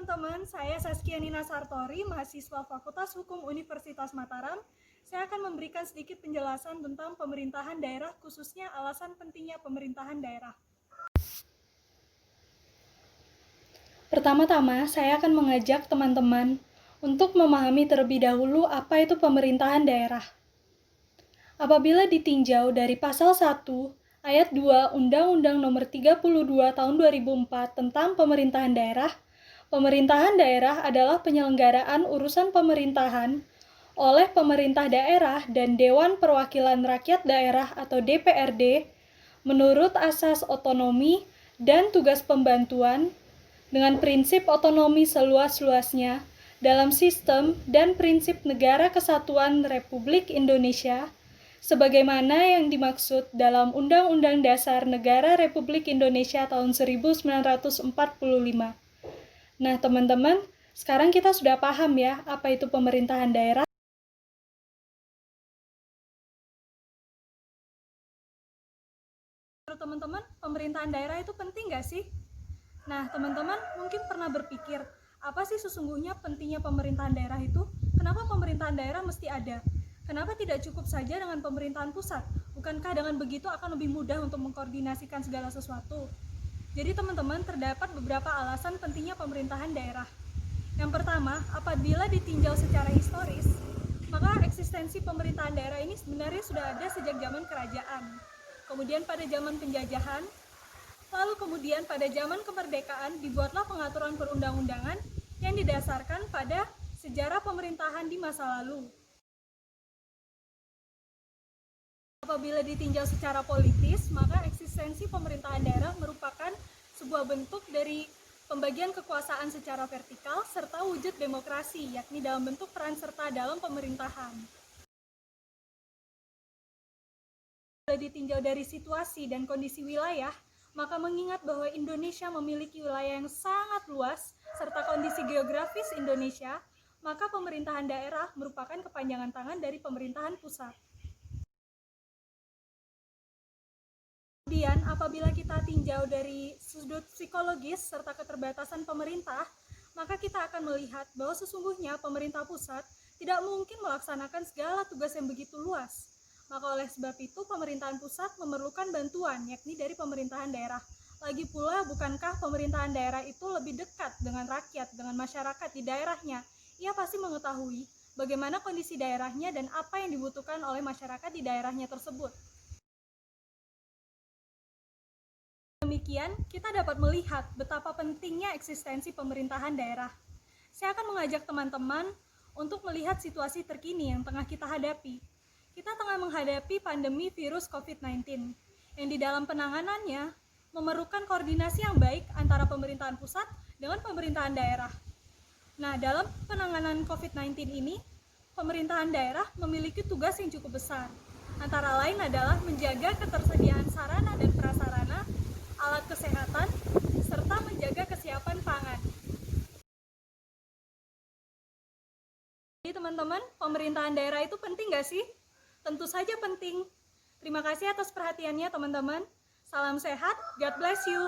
teman-teman, saya Saskia Nina Sartori, mahasiswa Fakultas Hukum Universitas Mataram. Saya akan memberikan sedikit penjelasan tentang pemerintahan daerah, khususnya alasan pentingnya pemerintahan daerah. Pertama-tama, saya akan mengajak teman-teman untuk memahami terlebih dahulu apa itu pemerintahan daerah. Apabila ditinjau dari pasal 1, ayat 2 Undang-Undang Nomor 32 Tahun 2004 tentang pemerintahan daerah adalah penyelenggaraan urusan pemerintahan oleh pemerintah daerah dan Dewan Perwakilan Rakyat Daerah atau DPRD menurut asas otonomi dan tugas pembantuan dengan prinsip otonomi seluas-luasnya dalam sistem dan prinsip negara kesatuan Republik Indonesia sebagaimana yang dimaksud dalam Undang-Undang Dasar Negara Republik Indonesia tahun 1945. Nah, teman-teman, sekarang kita sudah paham ya apa itu pemerintahan daerah. Menurut teman-teman, pemerintahan daerah itu penting nggak sih? Nah, teman-teman mungkin pernah berpikir, apa sih sesungguhnya pentingnya pemerintahan daerah itu? Kenapa pemerintahan daerah mesti ada? Kenapa tidak cukup saja dengan pemerintahan pusat? Bukankah dengan begitu akan lebih mudah untuk mengkoordinasikan segala sesuatu? Jadi teman-teman, terdapat beberapa alasan pentingnya pemerintahan daerah. Yang pertama, apabila ditinjau secara historis, maka eksistensi pemerintahan daerah ini sebenarnya sudah ada sejak zaman kerajaan. Kemudian pada zaman penjajahan, lalu kemudian pada zaman kemerdekaan dibuatlah pengaturan perundang-undangan yang didasarkan pada sejarah pemerintahan di masa lalu. Apabila ditinjau secara politis, maka eksistensi pemerintahan daerah merupakan sebuah bentuk dari pembagian kekuasaan secara vertikal serta wujud demokrasi, yakni dalam bentuk peran serta dalam pemerintahan. Bila ditinjau dari situasi dan kondisi wilayah, maka mengingat bahwa Indonesia memiliki wilayah yang sangat luas serta kondisi geografis Indonesia, maka pemerintahan daerah merupakan kepanjangan tangan dari pemerintahan pusat. Kemudian, apabila kita tinjau dari sudut psikologis serta keterbatasan pemerintah, maka kita akan melihat bahwa sesungguhnya pemerintah pusat tidak mungkin melaksanakan segala tugas yang begitu luas. Maka oleh sebab itu, pemerintahan pusat memerlukan bantuan, yakni dari pemerintahan daerah. Lagi pula, bukankah pemerintahan daerah itu lebih dekat dengan rakyat, dengan masyarakat di daerahnya? Ia pasti mengetahui bagaimana kondisi daerahnya dan apa yang dibutuhkan oleh masyarakat di daerahnya tersebut. Demikian, kita dapat melihat betapa pentingnya eksistensi pemerintahan daerah. Saya akan mengajak teman-teman untuk melihat situasi terkini yang tengah kita hadapi. Kita tengah menghadapi pandemi virus COVID-19, yang di dalam penanganannya memerlukan koordinasi yang baik antara pemerintahan pusat dengan pemerintahan daerah. Nah, dalam penanganan COVID-19 ini, pemerintahan daerah memiliki tugas yang cukup besar. Antara lain adalah menjaga ketersediaan sarana dan prasarana, alat kesehatan, serta menjaga kesiapan pangan. Jadi teman-teman, pemerintahan daerah itu penting nggak sih? Tentu saja penting. Terima kasih atas perhatiannya teman-teman. Salam sehat, God bless you.